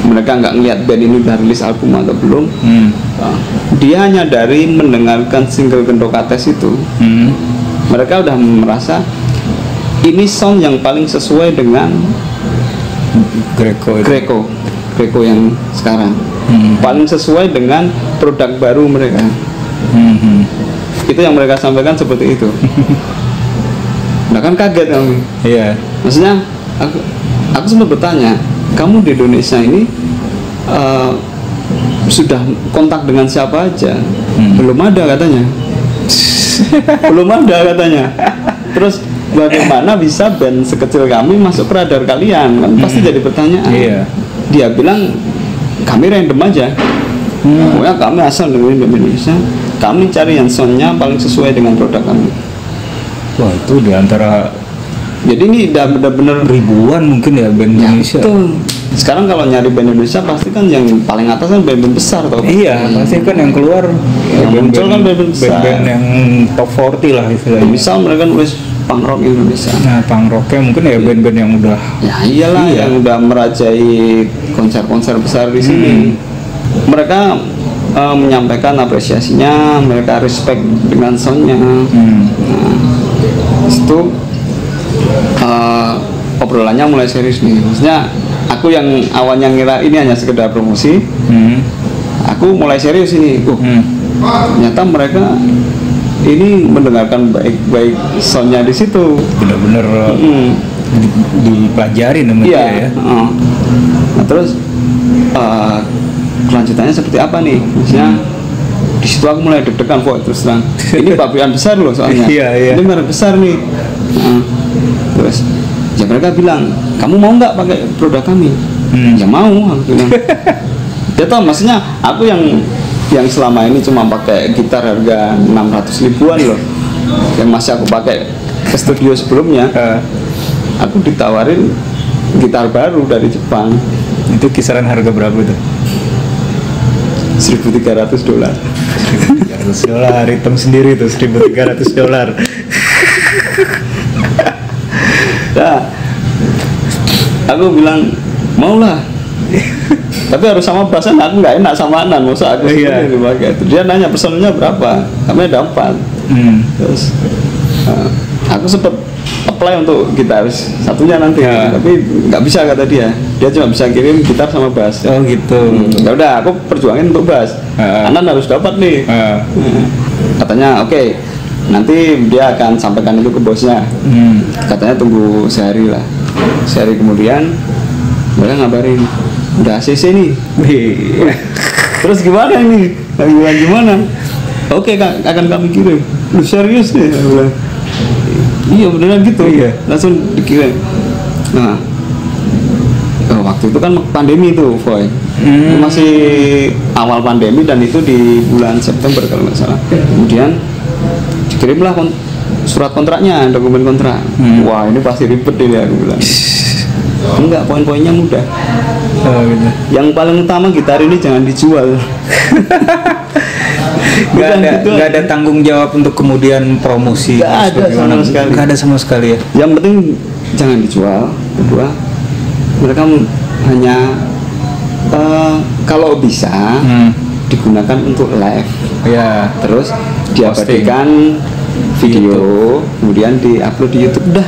Mereka nggak ngelihat band ini udah rilis album atau belum. Dia hanya dari mendengarkan single Gentokates itu, mereka udah merasa ini sound yang paling sesuai dengan Greco yang sekarang, paling sesuai dengan produk baru mereka. Itu yang mereka sampaikan seperti itu. Nah kan kaget kami. Maksudnya aku sempat bertanya, kamu di Indonesia ini sudah kontak dengan siapa aja? Belum ada katanya. Belum ada katanya. Terus bagaimana bisa band sekecil kami masuk ke radar kalian? Kan pasti jadi pertanyaan. Dia bilang kami random aja. Pokoknya kami asal dari Indonesia, kami cari yang soundnya paling sesuai dengan produk kami. Wah, itu diantara, jadi ini udah benar-benar ribuan mungkin ya band Indonesia. Betul. Sekarang kalau nyari band Indonesia pasti kan yang paling atas kan band-band besar tau? Pasti kan yang keluar yang muncul kan band-band besar, band yang top 40 lah istilahnya. Misal mereka nulis punk rock Indonesia. Nah, punk rocknya mungkin ya band-band yang udah ya iyalah yang udah merajai konser-konser besar di sini. Mereka menyampaikan apresiasinya, mereka respect dengan soundnya. Nah, itu obrolannya mulai serius nih. Maksudnya aku yang awalnya ngira ini hanya sekedar promosi, aku mulai serius ini. Ternyata mereka ini mendengarkan baik-baik soundnya di situ. Benar-benar dipelajari namanya ya. Nah terus kelanjutannya seperti apa nih? Maksudnya di situ aku mulai deg-degan kok terus terang. Ini pabrikan besar loh soalnya. Ini merek besar nih. Terus ya mereka bilang, kamu mau nggak pakai produk kami? Ya mau, aku bilang. Dia tahu maksudnya aku yang selama ini cuma pakai gitar harga 600 ribuan loh, yang masih aku pakai ke studio sebelumnya. Aku ditawarin gitar baru dari Jepang. Itu kisaran harga berapa itu? $1.300. $1.300, hitung sendiri tuh $1.300. Nah, aku bilang maulah, tapi harus sama basan. Aku nggak enak sama Anan, masa aku sendiri dipakai. Dia nanya personalnya berapa, kami ada 4. Terus aku sempet apply untuk gitaris satunya nanti, tapi nggak bisa kata dia cuma bisa kirim gitar sama bass. Oh gitu. Ya udah, aku perjuangin untuk bass. Anan harus dapat nih. Katanya oke, nanti dia akan sampaikan itu ke bosnya. Katanya tunggu sehari lah. Sehari kemudian mereka ngabarin udah ACC nih. Terus gimana ini? Gimana? Oke, akan kami kirim. Lu serius nih? Iya beneran gitu. Langsung dikirim. Nah, waktu itu kan pandemi itu, Boy. Itu masih awal pandemi dan itu di bulan September kalau nggak salah. Kemudian dikirimlah surat kontraknya, dokumen kontrak. Wah, ini pasti ribet deh, aku bilang. Enggak, poin-poinnya mudah. Gitu. Yang paling utama gitar ini jangan dijual. Gak ada tanggung jawab untuk kemudian promosi. Gak ada sama sekali. Gak ada sama sekali ya. Yang penting jangan dijual. Kedua, mereka hanya kalau bisa digunakan untuk live. Ya. Terus diabadikan video, kemudian diupload di YouTube. Udah,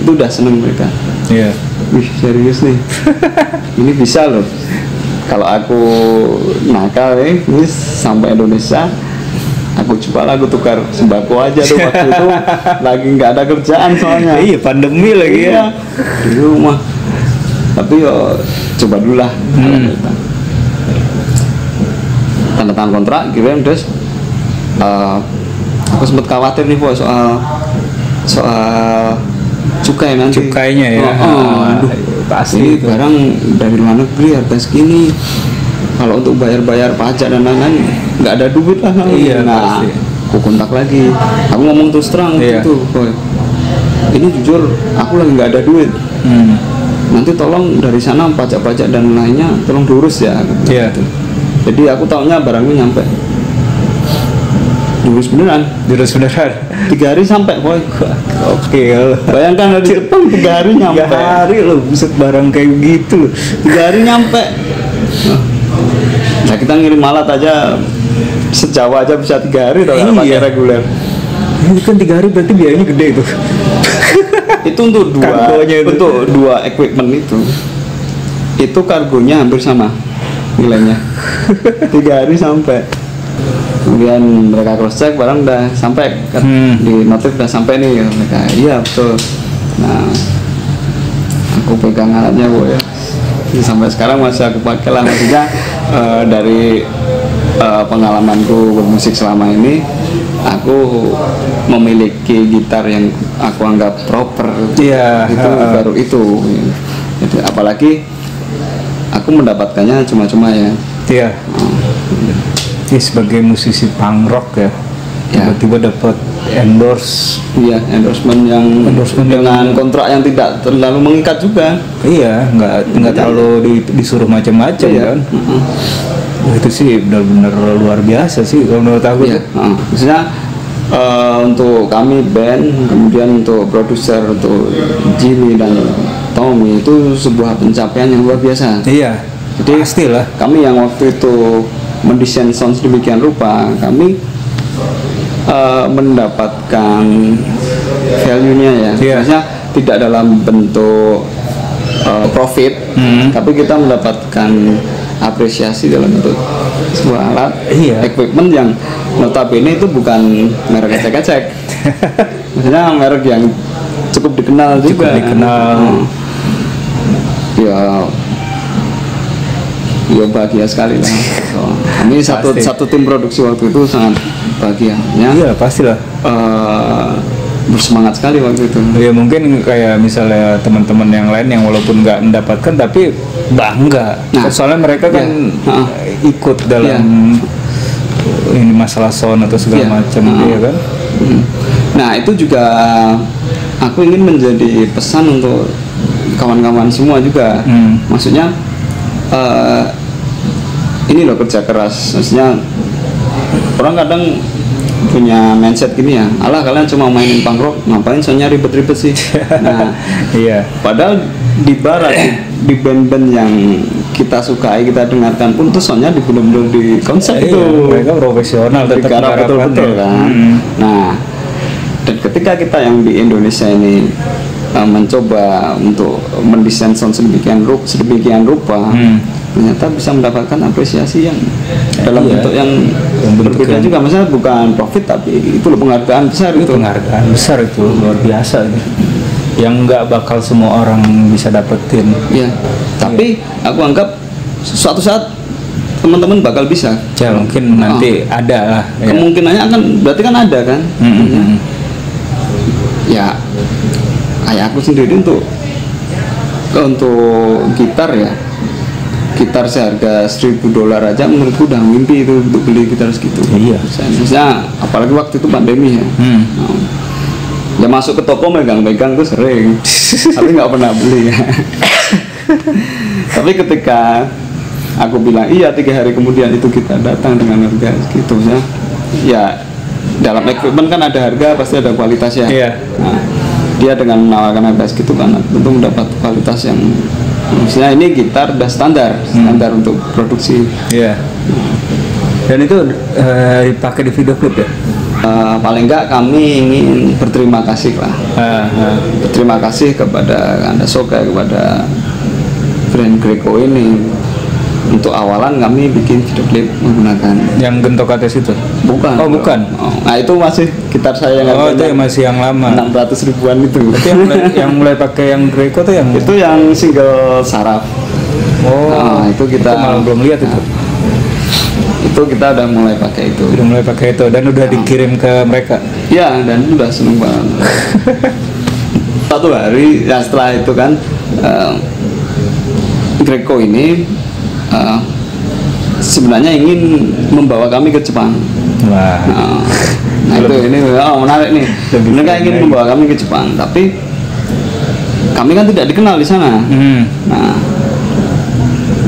itu udah seneng mereka. Iya. Wih, serius nih. Ini bisa loh. Kalau aku nakal nih, ini sampai Indonesia, aku coba aku tukar sembako aja tuh waktu itu lagi nggak ada kerjaan soalnya. Iya, pandemi lagi ya di rumah. Tapi yo coba dulu lah. Tanda tangan kontrak, kirim terus. Aku sempat khawatir nih Boy, soal cukai nanti. Cukainya ya. Aduh, pasti barang dari luar negeri harga segini. Kalau untuk bayar pajak dan lain-lain nggak ada duit lah. Iya, nah, pasti. aku kontak lagi. Aku ngomong terus terang gitu, Boy. Ini jujur, aku lagi nggak ada duit. Nanti tolong dari sana pajak-pajak dan lainnya tolong diurus ya. Gitu. Jadi aku taunya barangnya nyampe. Diurus beneran. 3 hari sampai, Boy. Oke. Bayangkan dari Jepang 3 hari nyampe. 3 hari loh, buset barang kayak gitu. 3 hari nyampe. Nah, kita ngirim alat aja sejawa aja bisa 3 hari kalau nggak pakai reguler. Ini kan 3 hari berarti biayanya gede itu. Itu untuk dua equipment itu kargonya hampir sama nilainya. 3 hari sampai. Kemudian mereka cross check barang udah sampai di notif udah sampai nih mereka. Iya betul. Nah, aku pegang alatnya Boy ya. Sampai sekarang masih aku pakai lah, maksudnya dari pengalamanku bermusik selama ini, aku memiliki gitar yang aku anggap proper. Itu baru itu. Jadi apalagi aku mendapatkannya cuma-cuma ya. Sebagai musisi punk rock ya, tiba-tiba dapat endorsement dengan kontrak yang tidak terlalu mengikat juga. Iya, nggak terlalu disuruh macam-macam kan. Itu sih benar-benar luar biasa sih kalau menurut aku. Maksudnya Untuk kami band, kemudian untuk produser, untuk Jimmy dan Tommy itu sebuah pencapaian yang luar biasa. Iya. Jadi pastilah. Kami yang waktu itu mendesain sound sedemikian rupa, kami mendapatkan value-nya ya. Iya. Maksudnya tidak dalam bentuk profit, tapi kita mendapatkan apresiasi dalam bentuk sebuah alat, equipment yang notabene itu bukan merek ecek-ecek. Maksudnya merek yang cukup dikenal juga. Ya bahagia sekali lah. Kami satu tim produksi waktu itu sangat bahagia. Iya pastilah. Bersemangat sekali waktu itu. Ya mungkin kayak misalnya teman-teman yang lain yang walaupun nggak mendapatkan tapi bangga. Soalnya mereka kan ikut dalam ini masalah sound atau segala macam, ya kan. Nah itu juga aku ingin menjadi pesan untuk kawan-kawan semua juga. Maksudnya ini loh kerja keras. Maksudnya orang kadang punya mindset gini ya, alah kalian cuma mainin punk rock, ngapain soalnya ribet-ribet sih. Nah, iya. Padahal di barat, di band-band yang kita sukai, kita dengarkan pun tuh soalnya benar-benar di konsep itu. Mereka profesional, tetap betul-betul kan. Nah, dan ketika kita yang di Indonesia ini mencoba untuk mendesain sound sedemikian rupa, ternyata bisa mendapatkan apresiasi yang dalam bentuk yang berbeda juga. Maksudnya bukan profit tapi itu loh penghargaan besar. Penghargaan besar itu luar biasa yang nggak bakal semua orang bisa dapetin. Ya, tapi aku anggap suatu saat teman-teman bakal bisa. Ya mungkin nanti ada lah. Kemungkinannya akan berarti kan ada kan. Ya kayak aku sendiri untuk gitar ya, gitar seharga $1.000 aja menurutku udah mimpi itu untuk beli gitar segitu. Iya. Misalnya apalagi waktu itu pandemi ya. Ya masuk ke toko megang-megang tuh sering, tapi nggak pernah beli ya. Tapi ketika aku bilang iya 3 hari kemudian itu kita datang dengan harga segitu ya dalam equipment kan ada harga pasti ada kualitasnya. Iya. Nah, dia dengan menawarkan harga segitu kan tentu mendapat kualitas yang maksudnya ini gitar udah standar untuk produksi. Iya. Dan itu dipakai di video klip ya? Paling enggak kami ingin berterima kasih lah. Berterima kasih kepada Anda Soga, kepada brand Greco ini. Untuk awalan kami bikin video klip menggunakan yang Gentok Ates itu? Bukan. Oh bukan. Nah itu masih gitar saya yang itu yang masih yang lama. 600 ribuan itu. Tapi yang mulai pakai yang Greco tuh yang itu yang single Saraf. Oh. Itu kita malah belum lihat itu. Itu kita udah mulai pakai itu. Udah mulai pakai itu dan udah dikirim ke mereka. Ya dan udah seneng banget. Satu hari ya setelah itu kan Greco ini sebenarnya ingin membawa kami ke Jepang. Wah. Nah itu ini menarik nih. Mereka ingin membawa kami ke Jepang, tapi kami kan tidak dikenal di sana. Nah,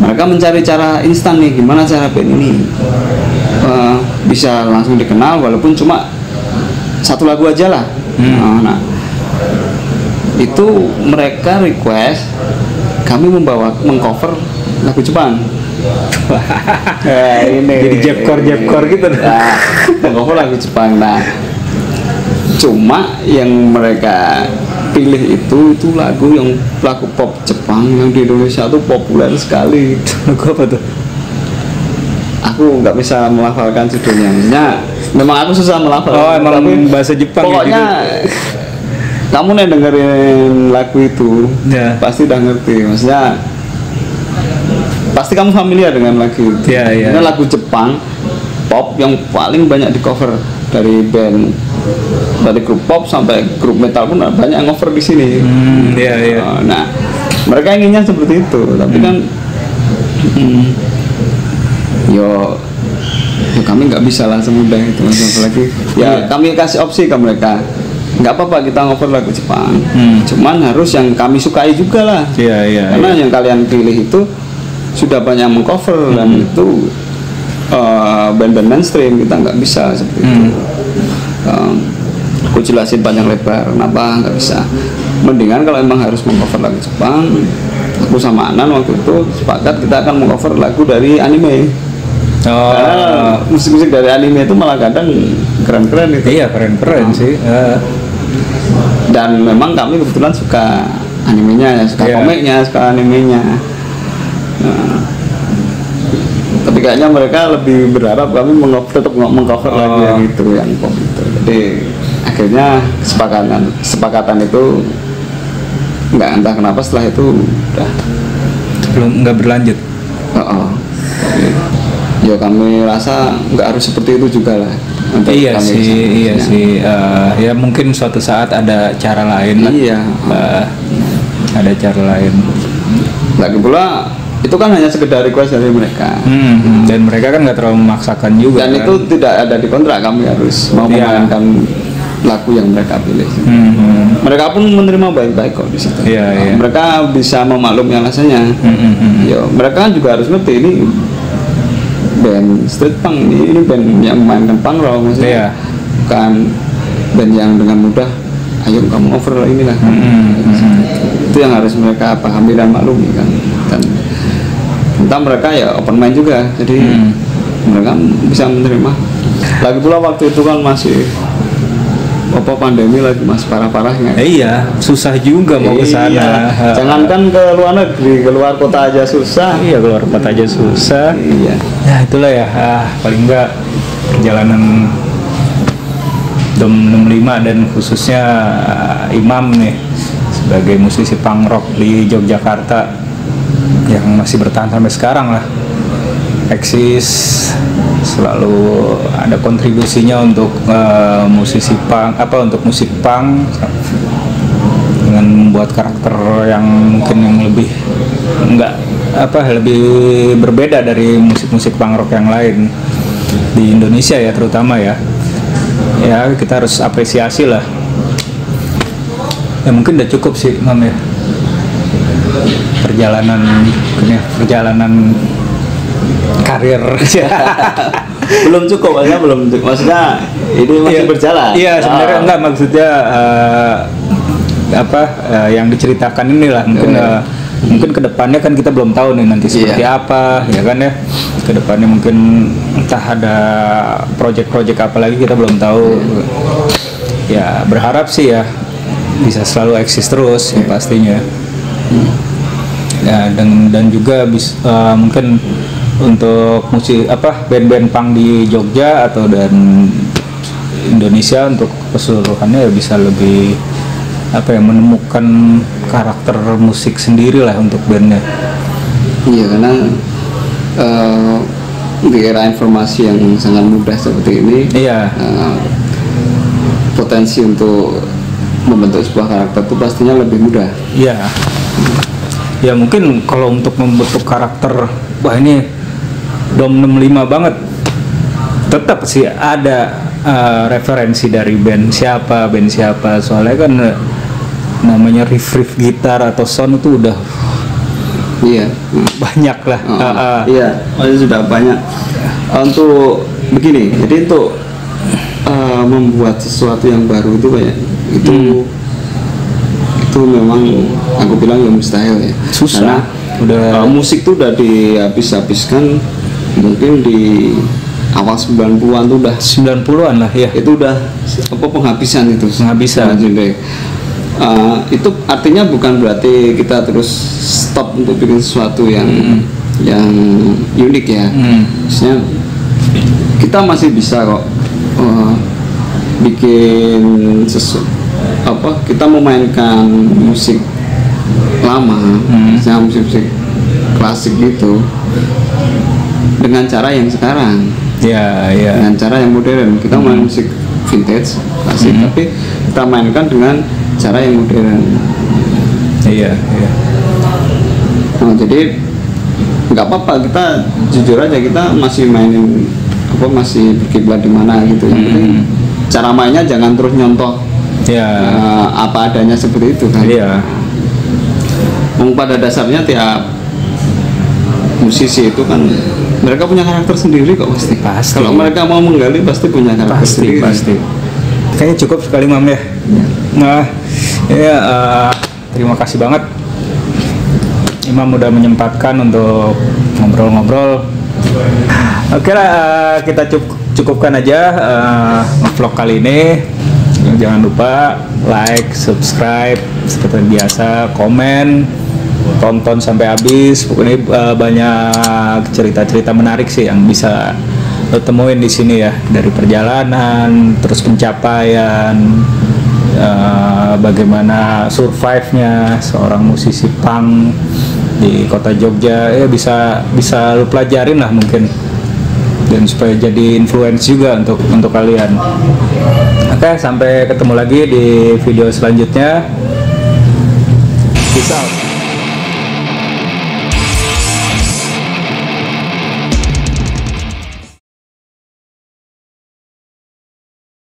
mereka mencari cara instan nih, gimana cara band ini bisa langsung dikenal walaupun cuma satu lagu aja lah. Nah, itu mereka request kami mengcover lagu Jepang. Ini jadi jepkor gitu. Nah, mengcover lagu Jepang. Nah, cuma yang mereka pilih itu lagu pop Jepang yang di Indonesia tuh populer sekali. Lagu apa tuh? Aku nggak bisa melafalkan judulnya. Nah, memang aku susah melafal. Oh, emang tapi bahasa Jepang. Pokoknya gitu. Kamu nih dengerin lagu itu, pasti udah ngerti. Maksudnya pasti kamu familiar dengan lagu itu. Ini lagu Jepang pop yang paling banyak di cover dari band, dari grup pop sampai grup metal pun banyak yang cover di sini. Nah, mereka inginnya seperti itu, tapi kan yo kami nggak bisa lah semudah itu. Apalagi ya kami kasih opsi ke mereka, nggak apa-apa kita cover lagu Jepang, cuman harus yang kami sukai juga lah. Karena yang kalian pilih itu sudah banyak mengcover dan itu band-band mainstream, kita nggak bisa seperti itu. jelasin panjang lebar kenapa nggak bisa. Mendingan kalau emang harus mengcover lagu Jepang, aku sama Anan waktu itu sepakat kita akan mengcover lagu dari anime. Karena musik-musik dari anime itu malah kadang keren-keren itu. Iya, keren-keren sih. Dan memang kami kebetulan suka animenya ya, suka komiknya, suka animenya. Tapi kayaknya mereka lebih berharap kami tetap mengcover lagu yang itu, yang pop itu. Jadi akhirnya kesepakatan itu entah kenapa setelah itu udah nggak berlanjut. Ya kami rasa nggak harus seperti itu juga lah. Iya sih. Ya mungkin suatu saat ada cara lain lah. Iya. Ada cara lain. Lagi pula itu kan hanya sekedar request dari mereka. Dan mereka kan nggak terlalu memaksakan juga. Dan kan? itu tidak ada di kontrak, kami harus mau memainkan lagu yang mereka pilih. Mereka pun menerima baik-baik kok di situ. Mereka bisa memaklumi alasannya. Ya, mereka kan juga harus ngerti ini band street punk, ini band yang memainkan punk rock maksudnya. Bukan band yang dengan mudah ayo kamu over inilah. Itu yang harus mereka pahami dan maklumi kan. Dan entah mereka ya open mind juga, jadi mereka bisa menerima. Lagi pula waktu itu kan masih pandemi lagi masih parah-parahnya. Iya, susah juga mau ke sana. Jangankan ke luar negeri, ke luar kota aja susah. Iya, keluar kota aja susah. Iya. Ya itulah ya, paling enggak perjalanan Dom 65 dan khususnya Imam nih sebagai musisi punk rock di Yogyakarta yang masih bertahan sampai sekarang lah. Eksis, selalu ada kontribusinya untuk musisi punk, untuk musik punk dengan membuat karakter yang mungkin yang lebih lebih berbeda dari musik-musik punk rock yang lain di Indonesia ya, terutama ya kita harus apresiasi lah. Ya mungkin udah cukup sih Mam ya perjalanan karir. belum cukup maksudnya ini masih berjalan. Iya sebenarnya enggak, maksudnya yang diceritakan inilah mungkin kedepannya kan kita belum tahu nih nanti seperti apa ya kan ya, kedepannya mungkin entah ada project-project apa lagi kita belum tahu. Ya berharap sih ya bisa selalu eksis terus ya pastinya. Ya dan juga mungkin untuk musik band-band punk di Jogja atau dan Indonesia untuk keseluruhannya ya bisa lebih menemukan karakter musik sendiri lah untuk bandnya. Iya, karena di era informasi yang sangat mudah seperti ini, potensi untuk membentuk sebuah karakter itu pastinya lebih mudah. Iya. Ya mungkin kalau untuk membentuk karakter, wah ini Dom 65 banget, tetap sih ada referensi dari band siapa, soalnya kan namanya riff gitar atau sound itu udah banyak lah. Masih sudah banyak. Untuk begini, jadi untuk membuat sesuatu yang baru itu banyak itu memang aku bilang ya mustahil ya. Susah. Karena musik tuh udah dihabiskan mungkin di awal 90-an tuh udah 90-an lah ya. Itu udah penghabisan itu. Itu artinya bukan berarti kita terus stop untuk bikin sesuatu yang unik ya. Maksudnya kita masih bisa kok bikin kita memainkan musik lama, misalnya musik klasik gitu dengan cara yang sekarang. Dengan cara yang modern. Kita main musik vintage, klasik, tapi kita mainkan dengan cara yang modern. Jadi nggak apa-apa, kita jujur aja kita masih mainin masih berkiblat di mana gitu. Yang penting cara mainnya jangan terus nyontoh apa adanya seperti itu kan. Pada dasarnya tiap musisi itu kan mereka punya karakter sendiri kok pasti. Kalau mereka mau menggali pasti punya karakter sendiri. Pasti. kayaknya cukup sekali Mam ya. Nah ya terima kasih banget Imam udah menyempatkan untuk ngobrol-ngobrol. Oke lah, kita cukupkan aja vlog kali ini. Jangan lupa like, subscribe seperti biasa, komen, tonton sampai habis. Pokoknya banyak cerita-cerita menarik sih yang bisa lo temuin di sini ya, dari perjalanan, terus pencapaian, bagaimana survive-nya seorang musisi punk di kota Jogja, ya bisa lo pelajarin lah mungkin, dan supaya jadi influence juga untuk kalian. Oke, sampai ketemu lagi di video selanjutnya. Peace out.